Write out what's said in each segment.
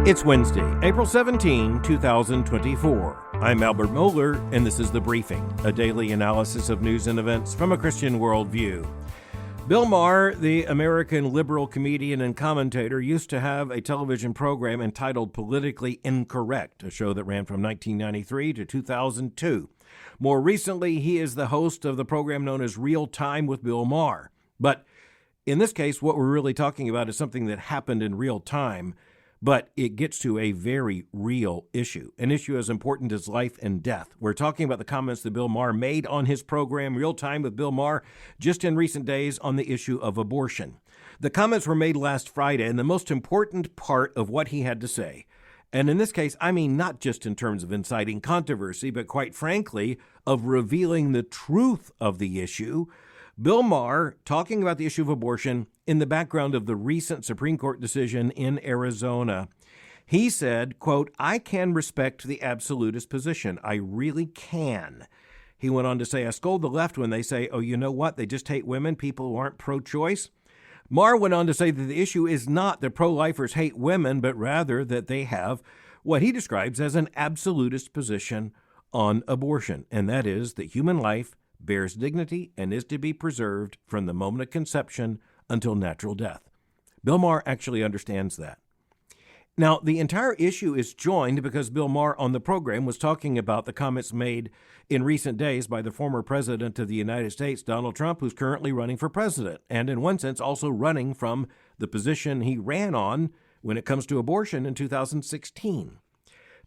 It's Wednesday, April 17, 2024. I'm Albert Mohler, and this is The Briefing, a daily analysis of news and events from a Christian worldview. Bill Maher, the American liberal comedian and commentator, used to have a television program entitled Politically Incorrect, a show that ran from 1993 to 2002. More recently, he is the host of the program known as Real Time with Bill Maher. But in this case, what we're really talking about is something that happened in real time, but it gets to a very real issue, an issue as important as life and death. We're talking about the comments that Bill Maher made on his program, Real Time with Bill Maher, just in recent days on the issue of abortion. The comments were made last Friday, and the most important part of what he had to say, and in this case, I mean not just in terms of inciting controversy, but quite frankly, of revealing the truth of the issue, Bill Maher talking about the issue of abortion in the background of the recent Supreme Court decision in Arizona. He said, quote, "I can respect the absolutist position. I really can." He went on to say, "I scold the left when they say, oh, you know what? They just hate women, people who aren't pro-choice." Maher went on to say that the issue is not that pro-lifers hate women, but rather that they have what he describes as an absolutist position on abortion, and that is that human life bears dignity and is to be preserved from the moment of conception until natural death. Bill Maher actually understands that. Now, the entire issue is joined because Bill Maher on the program was talking about the comments made in recent days by the former president of the United States, Donald Trump, who's currently running for president, and in one sense also running from the position he ran on when it comes to abortion in 2016.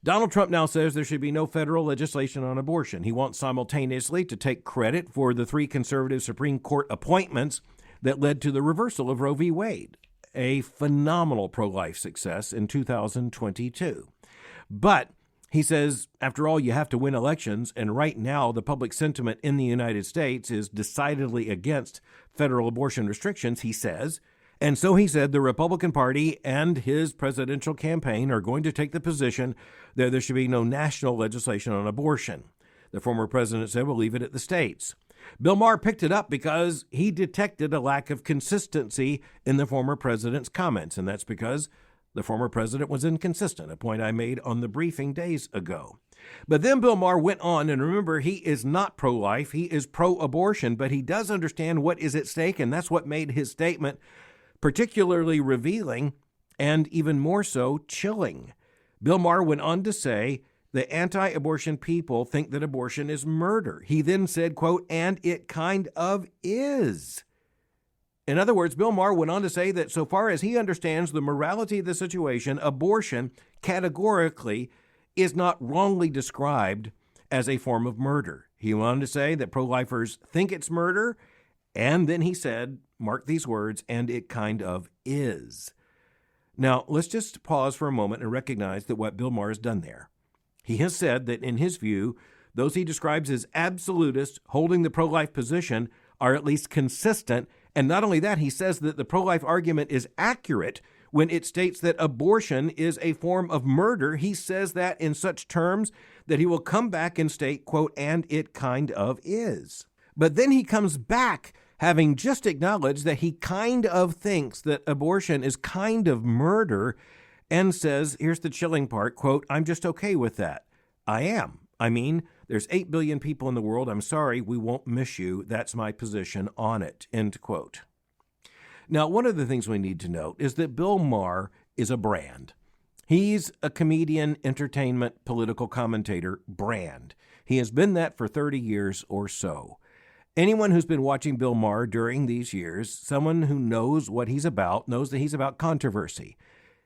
Donald Trump now says there should be no federal legislation on abortion. He wants simultaneously to take credit for the 3 conservative Supreme Court appointments that led to the reversal of Roe v. Wade, a phenomenal pro-life success in 2022. But he says, after all, you have to win elections, and right now the public sentiment in the United States is decidedly against federal abortion restrictions, he says. And so he said the Republican Party and his presidential campaign are going to take the position that there should be no national legislation on abortion. The former president said, we'll leave it at the states. Bill Maher picked it up because he detected a lack of consistency in the former president's comments, and that's because the former president was inconsistent, a point I made on the briefing days ago. But then Bill Maher went on, and remember, he is not pro-life, he is pro-abortion, but he does understand what is at stake, and that's what made his statement particularly revealing and even more so chilling. Bill Maher went on to say the anti-abortion people think that abortion is murder. He then said, quote, and it kind of is. In other words, Bill Maher went on to say that so far as he understands the morality of the situation, abortion categorically is not wrongly described as a form of murder. He went on to say that pro-lifers think it's murder, and then he said, mark these words, and it kind of is. Now, let's just pause for a moment and recognize that what Bill Maher has done there. He has said that in his view, those he describes as absolutists holding the pro-life position are at least consistent. And not only that, he says that the pro-life argument is accurate when it states that abortion is a form of murder. He says that in such terms that he will come back and state, quote, and it kind of is. But then he comes back having just acknowledged that he kind of thinks that abortion is kind of murder, and says, here's the chilling part, quote, I'm just okay with that. I am. I mean, there's 8 billion people in the world. I'm sorry, we won't miss you. That's my position on it, end quote. Now, one of the things we need to note is that Bill Maher is a brand. He's a comedian, entertainment, political commentator brand. He has been that for 30 years or so. Anyone who's been watching Bill Maher during these years, someone who knows what he's about, knows that he's about controversy.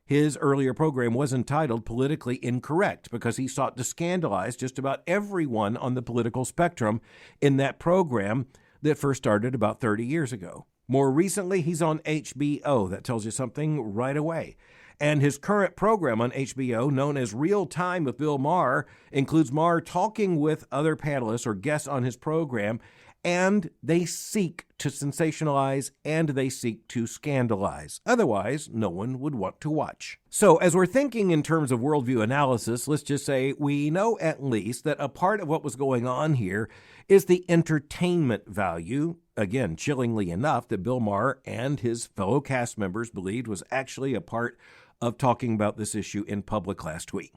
His earlier program was entitled Politically Incorrect because he sought to scandalize just about everyone on the political spectrum in that program that first started about 30 years ago. More recently, he's on HBO. That tells you something right away. And his current program on HBO, known as Real Time with Bill Maher, includes Maher talking with other panelists or guests on his program, and they seek to sensationalize and they seek to scandalize. Otherwise, no one would want to watch. So as we're thinking in terms of worldview analysis, let's just say we know at least that a part of what was going on here is the entertainment value, again, chillingly enough, that Bill Maher and his fellow cast members believed was actually a part of talking about this issue in public last week.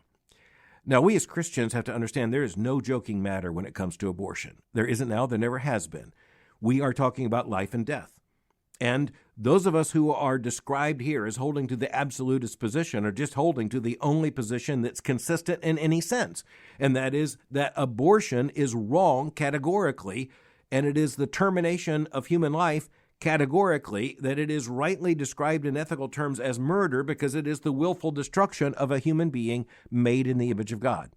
Now, we as Christians have to understand there is no joking matter when it comes to abortion. There isn't now, there never has been. We are talking about life and death. And those of us who are described here as holding to the absolutist position are just holding to the only position that's consistent in any sense, and that is that abortion is wrong categorically, and it is the termination of human life categorically, that it is rightly described in ethical terms as murder because it is the willful destruction of a human being made in the image of God.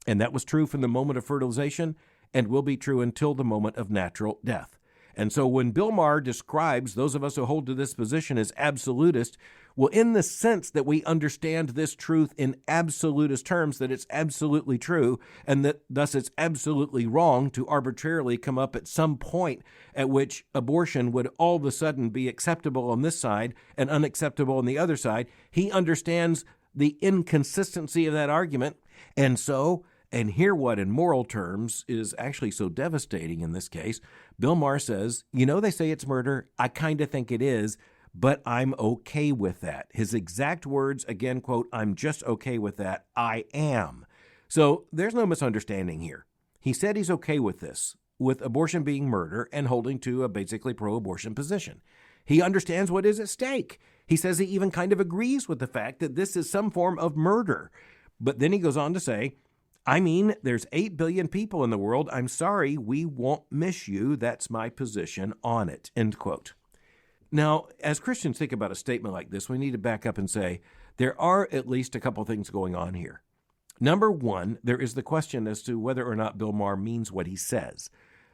And that was true from the moment of fertilization and will be true until the moment of natural death. And so when Bill Maher describes those of us who hold to this position as absolutist, well, in the sense that we understand this truth in absolutist terms, that it's absolutely true, and that thus it's absolutely wrong to arbitrarily come up at some point at which abortion would all of a sudden be acceptable on this side and unacceptable on the other side, he understands the inconsistency of that argument. And so, and here what in moral terms is actually so devastating in this case, Bill Maher says, they say it's murder. I kind of think it is, but I'm okay with that. His exact words, again, quote, I'm just okay with that. I am. So there's no misunderstanding here. He said he's okay with this, with abortion being murder and holding to a basically pro-abortion position. He understands what is at stake. He says he even kind of agrees with the fact that this is some form of murder. But then he goes on to say, there's 8 billion people in the world. I'm sorry, we won't miss you. That's my position on it, end quote. Now, as Christians think about a statement like this, we need to back up and say there are at least a couple things going on here. Number one, there is the question as to whether or not Bill Maher means what he says.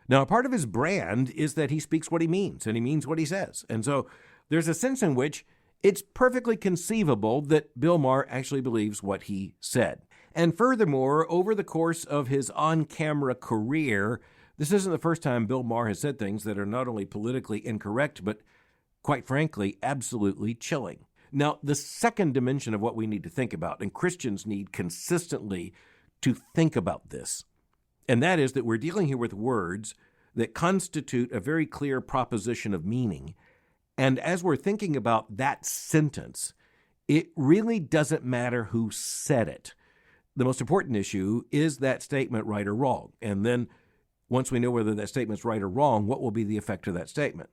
Now, a part of his brand is that he speaks what he means, and he means what he says. And so there's a sense in which it's perfectly conceivable that Bill Maher actually believes what he said. And furthermore, over the course of his on-camera career, this isn't the first time Bill Maher has said things that are not only politically incorrect, but quite frankly, absolutely chilling. Now, the second dimension of what we need to think about, and Christians need consistently to think about this, and that is that we're dealing here with words that constitute a very clear proposition of meaning. And as we're thinking about that sentence, it really doesn't matter who said it. The most important issue is that statement right or wrong. And then once we know whether that statement's right or wrong, what will be the effect of that statement?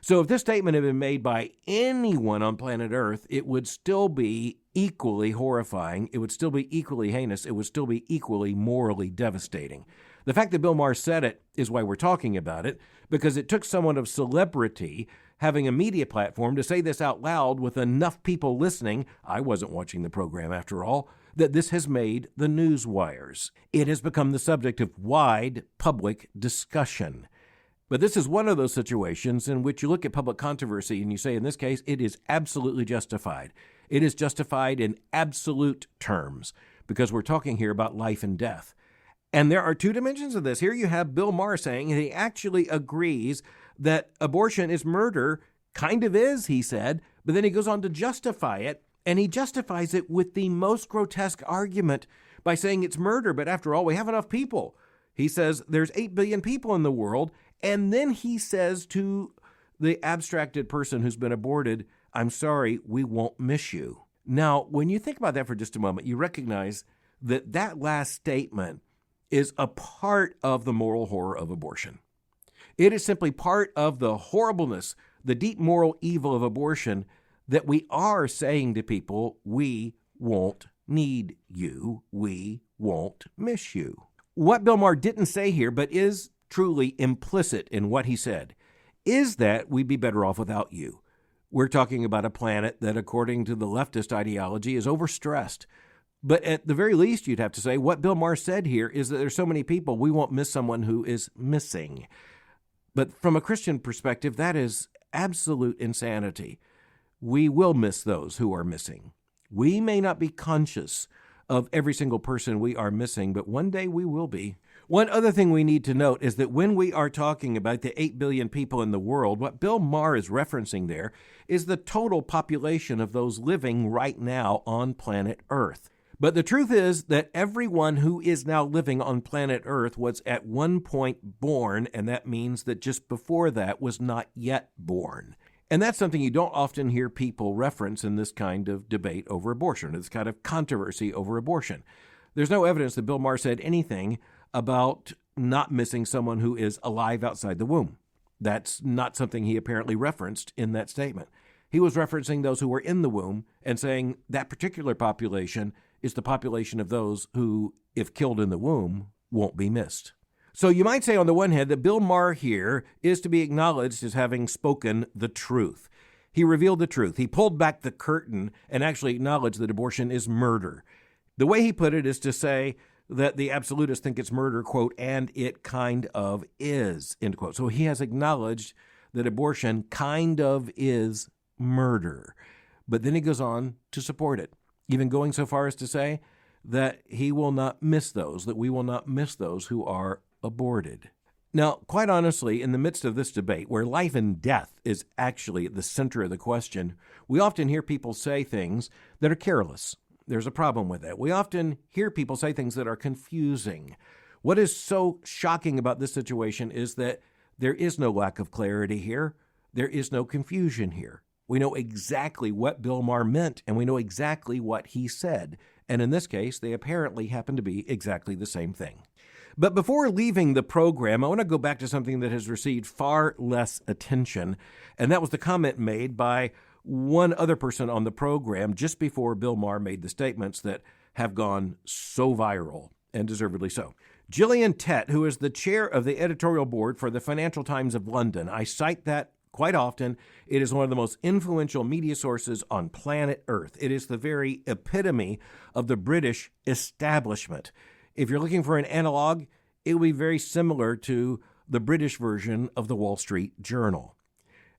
So if this statement had been made by anyone on planet Earth, it would still be equally horrifying. It would still be equally heinous. It would still be equally morally devastating. The fact that Bill Maher said it is why we're talking about it, because it took someone of celebrity having a media platform to say this out loud with enough people listening. I wasn't watching the program after all, that this has made the news wires. It has become the subject of wide public discussion. But this is one of those situations in which you look at public controversy and you say, in this case, it is absolutely justified. It is justified in absolute terms because we're talking here about life and death. And there are two dimensions of this. Here you have Bill Maher saying he actually agrees that abortion is murder, kind of is, he said, but then he goes on to justify it. And he justifies it with the most grotesque argument by saying it's murder, but after all, we have enough people. He says there's 8 billion people in the world, and then he says to the abstracted person who's been aborted, I'm sorry, we won't miss you. Now, when you think about that for just a moment, you recognize that that last statement is a part of the moral horror of abortion. It is simply part of the horribleness, the deep moral evil of abortion, that we are saying to people, we won't need you, we won't miss you. What Bill Maher didn't say here, but is truly implicit in what he said, is that we'd be better off without you. We're talking about a planet that, according to the leftist ideology, is overstressed. But at the very least, you'd have to say, what Bill Maher said here is that there's so many people, we won't miss someone who is missing. But from a Christian perspective, that is absolute insanity. We will miss those who are missing. We may not be conscious of every single person we are missing, but one day we will be. One other thing we need to note is that when we are talking about the 8 billion people in the world, what Bill Maher is referencing there is the total population of those living right now on planet Earth. But the truth is that everyone who is now living on planet Earth was at one point born, and that means that just before that was not yet born. And that's something you don't often hear people reference in this kind of debate over abortion, this kind of controversy over abortion. There's no evidence that Bill Maher said anything about not missing someone who is alive outside the womb. That's not something he apparently referenced in that statement. He was referencing those who were in the womb and saying that particular population is the population of those who, if killed in the womb, won't be missed. So you might say on the one hand that Bill Maher here is to be acknowledged as having spoken the truth. He revealed the truth. He pulled back the curtain and actually acknowledged that abortion is murder. The way he put it is to say that the absolutists think it's murder, quote, and it kind of is, end quote. So he has acknowledged that abortion kind of is murder. But then he goes on to support it, even going so far as to say that he will not miss those, that we will not miss those who are aborted. Now, quite honestly, in the midst of this debate, where life and death is actually at the center of the question, we often hear people say things that are careless. There's a problem with that. We often hear people say things that are confusing. What is so shocking about this situation is that there is no lack of clarity here. There is no confusion here. We know exactly what Bill Maher meant, and we know exactly what he said. And in this case, they apparently happen to be exactly the same thing. But before leaving the program, I want to go back to something that has received far less attention, and that was the comment made by one other person on the program just before Bill Maher made the statements that have gone so viral, and deservedly so. Gillian Tett, who is the chair of the editorial board for the Financial Times of London, I cite that quite often. It is one of the most influential media sources on planet Earth. It is the very epitome of the British establishment. If you're looking for an analog, it will be very similar to the British version of the Wall Street Journal.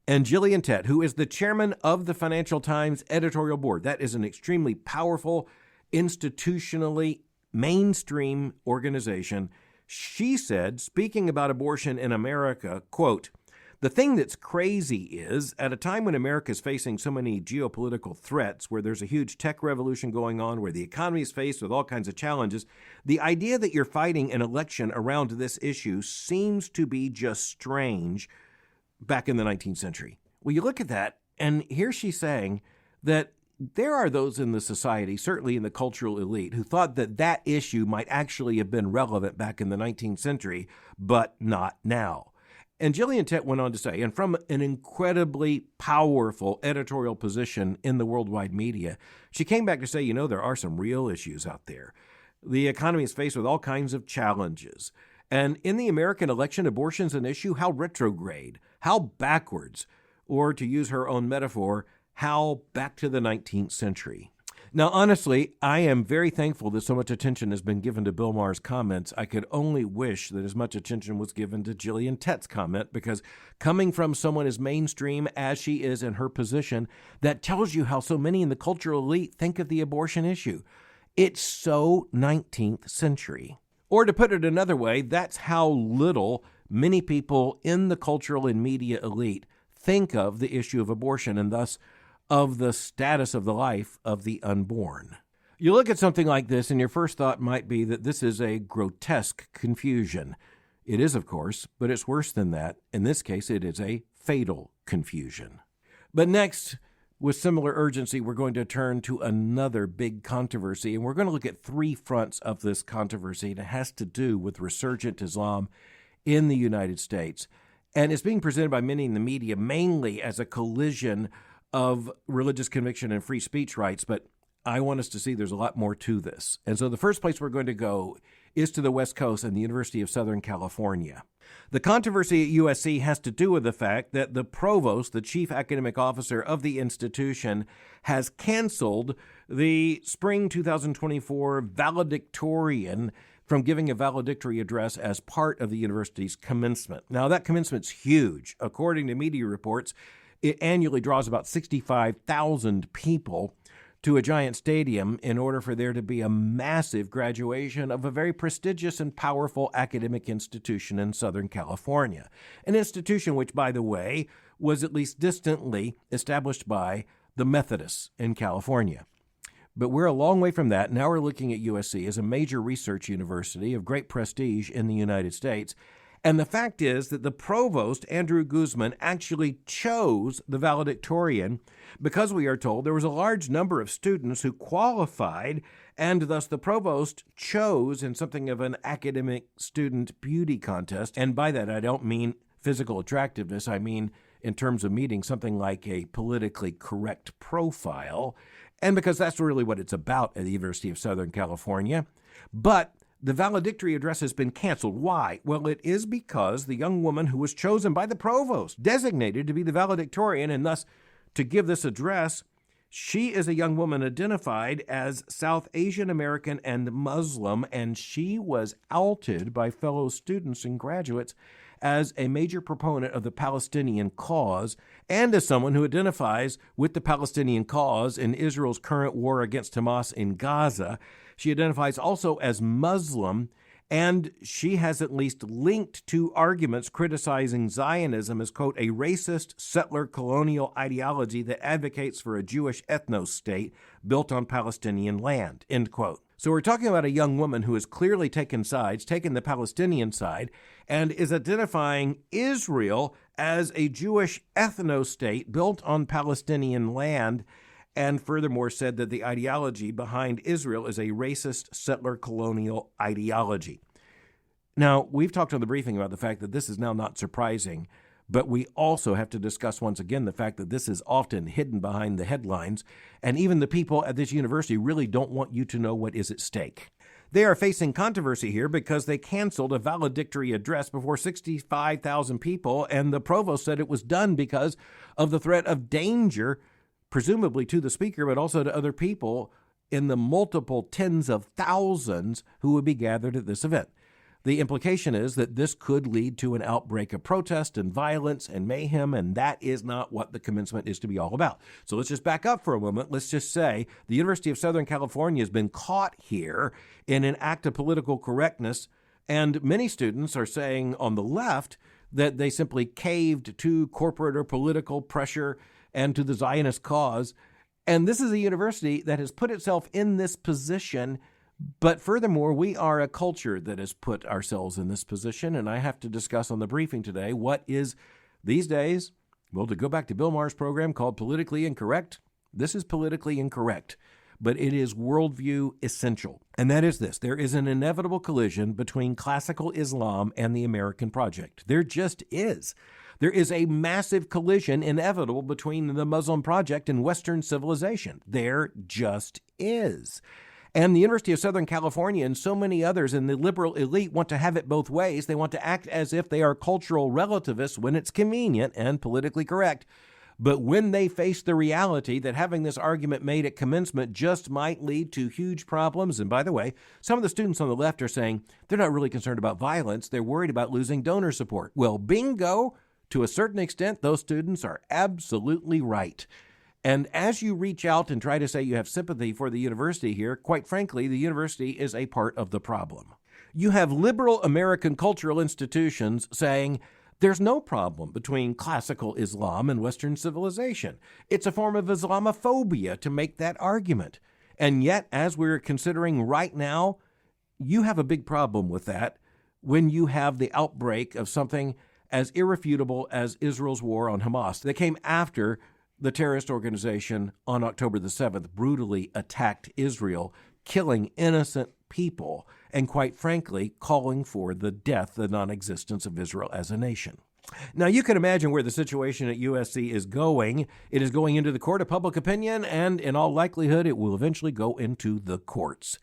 And Gillian Tett, who is the chairman of the Financial Times editorial board, that is an extremely powerful, institutionally mainstream organization, she said, speaking about abortion in America, quote, "The thing that's crazy is, at a time when America is facing so many geopolitical threats, where there's a huge tech revolution going on, where the economy is faced with all kinds of challenges, the idea that you're fighting an election around this issue seems to be just strange back in the 19th century." Well, you look at that, and here she's saying that there are those in the society, certainly in the cultural elite, who thought that that issue might actually have been relevant back in the 19th century, but not now. And Gillian Tett went on to say, and from an incredibly powerful editorial position in the worldwide media, she came back to say, there are some real issues out there. The economy is faced with all kinds of challenges. And in the American election, abortion's an issue. How retrograde, how backwards, or to use her own metaphor, how back to the 19th century. Now, honestly, I am very thankful that so much attention has been given to Bill Maher's comments. I could only wish that as much attention was given to Gillian Tett's comment, because coming from someone as mainstream as she is in her position, that tells you how so many in the cultural elite think of the abortion issue. It's so 19th century. Or to put it another way, that's how little many people in the cultural and media elite think of the issue of abortion, and thus of the status of the life of the unborn. You look at something like this, and your first thought might be that this is a grotesque confusion. It is, of course, but it's worse than that. In this case, it is a fatal confusion. But next, with similar urgency, we're going to turn to another big controversy, and we're going to look at three fronts of this controversy, and it has to do with resurgent Islam in the United States. And it's being presented by many in the media mainly as a collision of religious conviction and free speech rights, but I want us to see there's a lot more to this. And so the first place we're going to go is to the West Coast and the University of Southern California. The controversy at USC has to do with the fact that the provost, the chief academic officer of the institution, has canceled the spring 2024 valedictorian from giving a valedictory address as part of the university's commencement. Now, that commencement's huge. According to media reports, it annually draws about 65,000 people to a giant stadium in order for there to be a massive graduation of a very prestigious and powerful academic institution in Southern California. An institution which, by the way, was at least distantly established by the Methodists in California. But we're a long way from that. Now we're looking at USC as a major research university of great prestige in the United States. And the fact is that the provost, Andrew Guzman, actually chose the valedictorian because we are told there was a large number of students who qualified, and thus the provost chose in something of an academic student beauty contest. And by that, I don't mean physical attractiveness. I mean in terms of meeting something like a politically correct profile. And because that's really what it's about at the University of Southern California. But the valedictory address has been canceled. Why? Well, it is because the young woman who was chosen by the provost, designated to be the valedictorian and thus to give this address, she is a young woman identified as South Asian American and Muslim, and she was outed by fellow students and graduates as a major proponent of the Palestinian cause and as someone who identifies with the Palestinian cause in Israel's current war against Hamas in Gaza. She identifies also as Muslim, and she has at least linked to arguments criticizing Zionism as, quote, a racist settler colonial ideology that advocates for a Jewish ethno-state built on Palestinian land, end quote. So we're talking about a young woman who has clearly taken sides, taken the Palestinian side, and is identifying Israel as a Jewish ethno-state built on Palestinian land, and furthermore said that the ideology behind Israel is a racist settler colonial ideology. Now, we've talked on the briefing about the fact that this is now not surprising, but we also have to discuss once again the fact that this is often hidden behind the headlines, and even the people at this university really don't want you to know what is at stake. They are facing controversy here because they canceled a valedictory address before 65,000 people, and the provost said it was done because of the threat of danger, presumably to the speaker, but also to other people in the multiple tens of thousands who would be gathered at this event. The implication is that this could lead to an outbreak of protest and violence and mayhem, and that is not what the commencement is to be all about. So let's just back up for a moment. Let's just say the University of Southern California has been caught here in an act of political correctness, and many students are saying on the left that they simply caved to corporate or political pressure and to the Zionist cause. And this is a university that has put itself in this position. But furthermore, we are a culture that has put ourselves in this position, and I have to discuss on the briefing today what is, these days, well, to go back to Bill Maher's program called Politically Incorrect, this is politically incorrect, but it is worldview essential. And that is this: there is an inevitable collision between classical Islam and the American project. There just is. There is a massive collision inevitable between the Muslim project and Western civilization. There just is. And the University of Southern California and so many others in the liberal elite want to have it both ways. They want to act as if they are cultural relativists when it's convenient and politically correct. But when they face the reality that having this argument made at commencement just might lead to huge problems, and by the way, some of the students on the left are saying they're not really concerned about violence. They're worried about losing donor support. Well, bingo, to a certain extent, those students are absolutely right. And as you reach out and try to say you have sympathy for the university here, quite frankly, the university is a part of the problem. You have liberal American cultural institutions saying there's no problem between classical Islam and Western civilization. It's a form of Islamophobia to make that argument. And yet, as we're considering right now, you have a big problem with that when you have the outbreak of something as irrefutable as Israel's war on Hamas. That came after the terrorist organization on October the 7th brutally attacked Israel, killing innocent people, and quite frankly, calling for the death, the non-existence of Israel as a nation. Now, you can imagine where the situation at USC is going. It is going into the court of public opinion, and in all likelihood, it will eventually go into the courts.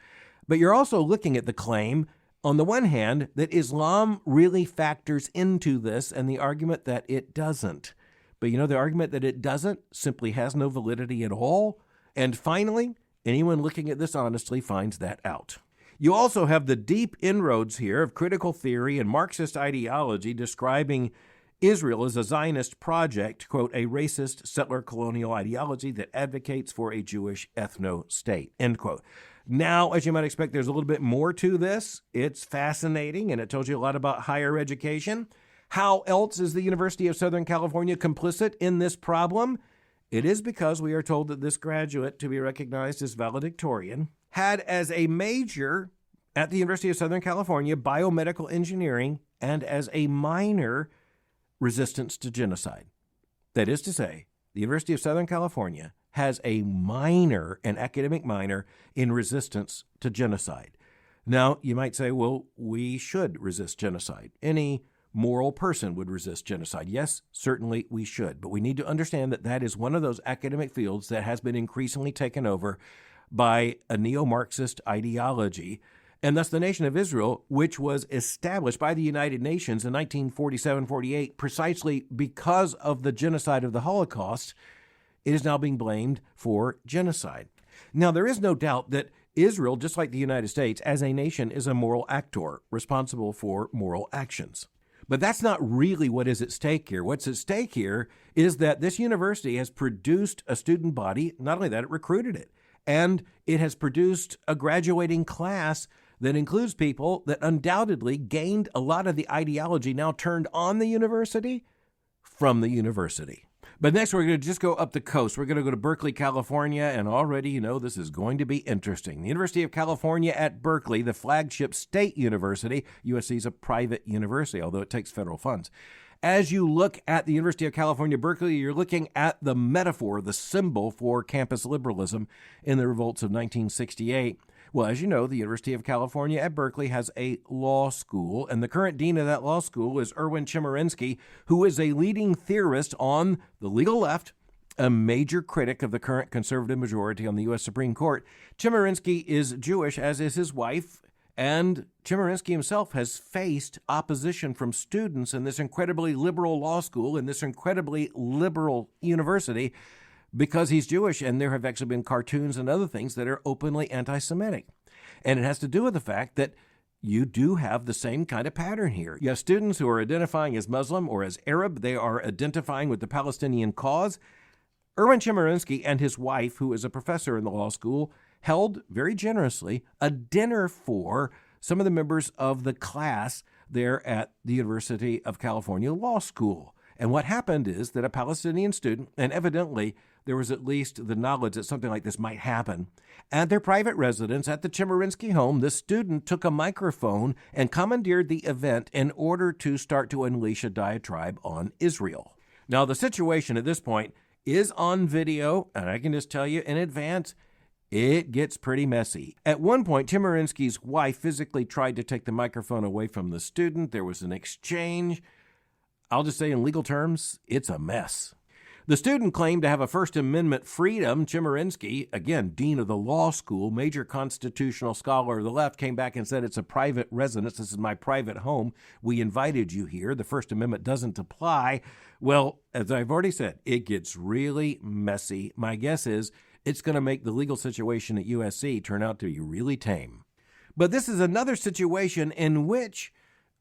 But you're also looking at the claim, on the one hand, that Islam really factors into this, and the argument that it doesn't. But you know, the argument that it doesn't simply has no validity at all. And finally, anyone looking at this honestly finds that out. You also have the deep inroads here of critical theory and Marxist ideology describing Israel as a Zionist project, quote, a racist settler colonial ideology that advocates for a Jewish ethno-state, end quote. Now, as you might expect, there's a little bit more to this. It's fascinating, and it tells you a lot about higher education. How else is the University of Southern California complicit in this problem? It is because we are told that this graduate, to be recognized as valedictorian, had as a major at the University of Southern California biomedical engineering and as a minor resistance to genocide. That is to say, the University of Southern California has a minor, an academic minor, in resistance to genocide. Now, you might say, well, we should resist genocide. Any moral person would resist genocide. Yes, certainly we should. But we need to understand that that is one of those academic fields that has been increasingly taken over by a neo-Marxist ideology. And thus the nation of Israel, which was established by the United Nations in 1947-48, precisely because of the genocide of the Holocaust, it is now being blamed for genocide. Now, there is no doubt that Israel, just like the United States, as a nation, is a moral actor responsible for moral actions. But that's not really what is at stake here. What's at stake here is that this university has produced a student body. Not only that, it recruited it. And it has produced a graduating class that includes people that undoubtedly gained a lot of the ideology now turned on the university from the university. But next, we're going to just go up the coast. We're going to go to Berkeley, California, and already you know this is going to be interesting. The University of California at Berkeley, the flagship state university. USC is a private university, although it takes federal funds. As you look at the University of California, Berkeley, you're looking at the metaphor, the symbol for campus liberalism in the revolts of 1968. Well, as you know, the University of California at Berkeley has a law school, and the current dean of that law school is Erwin Chemerinsky, who is a leading theorist on the legal left, a major critic of the current conservative majority on the U.S. Supreme Court. Chemerinsky is Jewish, as is his wife, and Chemerinsky himself has faced opposition from students in this incredibly liberal law school, in this incredibly liberal university, because he's Jewish, and there have actually been cartoons and other things that are openly anti-Semitic. And it has to do with the fact that you do have the same kind of pattern here. You have students who are identifying as Muslim or as Arab. They are identifying with the Palestinian cause. Erwin Chemerinsky and his wife, who is a professor in the law school, held very generously a dinner for some of the members of the class there at the University of California Law School. And what happened is that a Palestinian student, and evidently there was at least the knowledge that something like this might happen, at their private residence at the Chemerinsky home, the student took a microphone and commandeered the event in order to start to unleash a diatribe on Israel. Now, the situation at this point is on video, and I can just tell you in advance, it gets pretty messy. At one point, Chemerinsky's wife physically tried to take the microphone away from the student. There was an exchange. I'll just say in legal terms, it's a mess. The student claimed to have a First Amendment freedom. Chemerinsky, again, dean of the law school, major constitutional scholar of the left, came back and said, it's a private residence. This is my private home. We invited you here. The First Amendment doesn't apply. Well, as I've already said, it gets really messy. My guess is it's going to make the legal situation at USC turn out to be really tame. But this is another situation in which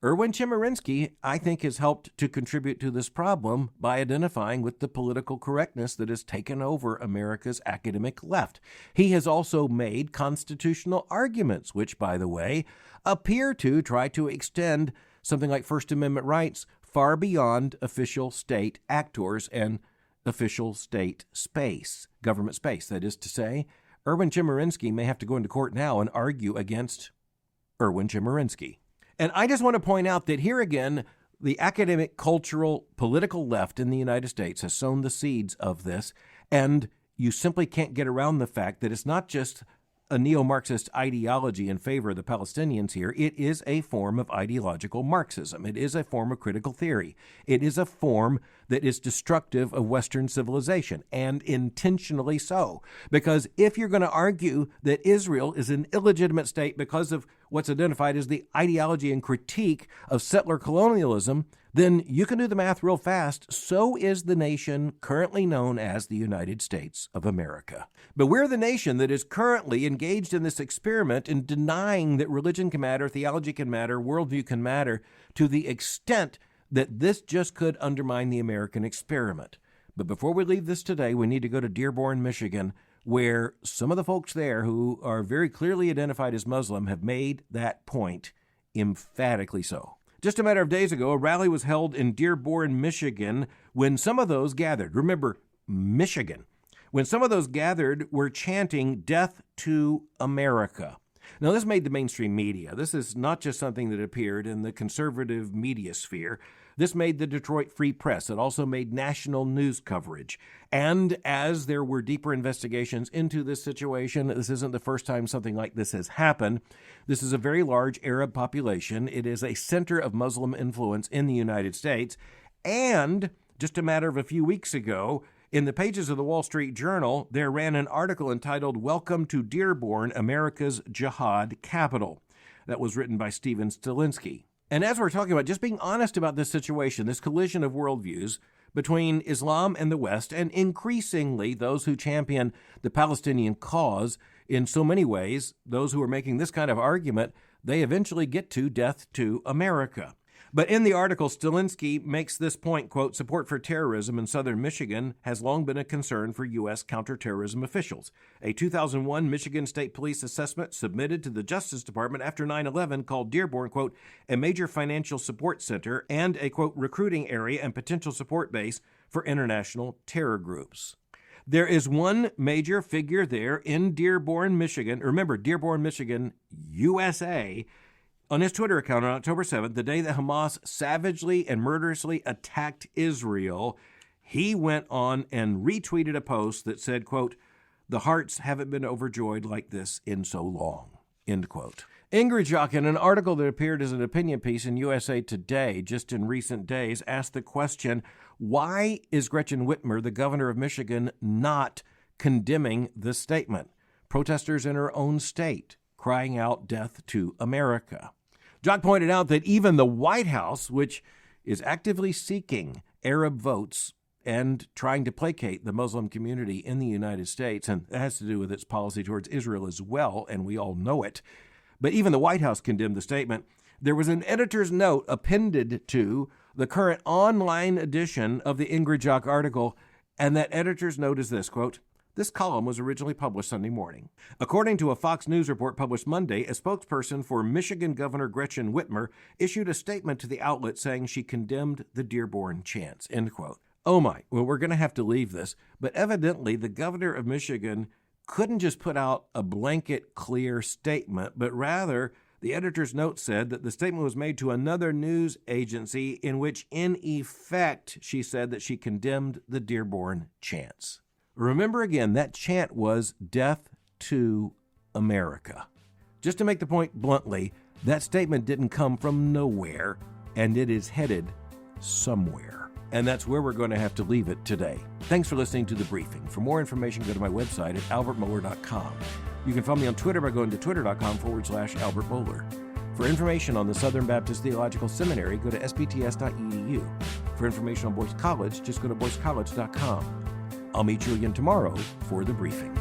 Erwin Chemerinsky, I think, has helped to contribute to this problem by identifying with the political correctness that has taken over America's academic left. He has also made constitutional arguments, which, by the way, appear to try to extend something like First Amendment rights far beyond official state actors and official state space, government space. That is to say, Erwin Chemerinsky may have to go into court now and argue against Erwin Chemerinsky. And I just want to point out that here again, the academic, cultural, political left in the United States has sown the seeds of this, and you simply can't get around the fact that it's not just a neo-Marxist ideology in favor of the Palestinians here. It is a form of ideological Marxism. It is a form of critical theory. It is a form that is destructive of Western civilization, and intentionally so. Because if you're going to argue that Israel is an illegitimate state because of what's identified as the ideology and critique of settler colonialism, then you can do the math real fast. So is the nation currently known as the United States of America. But we're the nation that is currently engaged in this experiment in denying that religion can matter, theology can matter, worldview can matter, to the extent that this just could undermine the American experiment. But before we leave this today, we need to go to Dearborn, Michigan, where some of the folks there who are very clearly identified as Muslim have made that point emphatically so. Just a matter of days ago, a rally was held in Dearborn, Michigan, when some of those gathered. Remember, Michigan. When some of those gathered were chanting, "Death to America." Now, this made the mainstream media. This is not just something that appeared in the conservative media sphere. This made the Detroit Free Press. It also made national news coverage. And as there were deeper investigations into this situation, this isn't the first time something like this has happened. This is a very large Arab population. It is a center of Muslim influence in the United States. And just a matter of a few weeks ago, in the pages of the Wall Street Journal, there ran an article entitled, "Welcome to Dearborn, America's Jihad Capital." That was written by Stephen Stalinsky. And as we're talking about just being honest about this situation, this collision of worldviews between Islam and the West, and increasingly those who champion the Palestinian cause, in so many ways, those who are making this kind of argument, they eventually get to death to America. But in the article, Stalinsky makes this point, quote, "Support for terrorism in southern Michigan has long been a concern for U.S. counterterrorism officials. A 2001 Michigan State Police assessment submitted to the Justice Department after 9/11 called Dearborn, quote, a major financial support center and a, quote, recruiting area and potential support base for international terror groups." There is one major figure there in Dearborn, Michigan. Remember, Dearborn, Michigan, USA. On his Twitter account on October 7th, the day that Hamas savagely and murderously attacked Israel, he went on and retweeted a post that said, quote, "The hearts haven't been overjoyed like this in so long," end quote. Ingrid Jacques, in an article that appeared as an opinion piece in USA Today just in recent days, asked the question, why is Gretchen Whitmer, the governor of Michigan, not condemning this statement? Protesters in her own state crying out death to America. Jacques pointed out that even the White House, which is actively seeking Arab votes and trying to placate the Muslim community in the United States, and that has to do with its policy towards Israel as well, and we all know it, but even the White House condemned the statement. There was an editor's note appended to the current online edition of the Ingrid Jacques article, and that editor's note is this, quote, "This column was originally published Sunday morning. According to a Fox News report published Monday, a spokesperson for Michigan Governor Gretchen Whitmer issued a statement to the outlet saying she condemned the Dearborn chants," end quote. Oh my, well, we're going to have to leave this, but evidently the governor of Michigan couldn't just put out a blanket clear statement, but rather the editor's note said that the statement was made to another news agency in which, in effect, she said that she condemned the Dearborn chants. Remember again, that chant was death to America. Just to make the point bluntly, that statement didn't come from nowhere, and it is headed somewhere. And that's where we're going to have to leave it today. Thanks for listening to The Briefing. For more information, go to my website at albertmohler.com. You can follow me on Twitter by going to twitter.com/Albert Mohler. For information on the Southern Baptist Theological Seminary, go to sbts.edu. For information on Boyce College, just go to boycecollege.com. I'll meet you again tomorrow for The Briefing.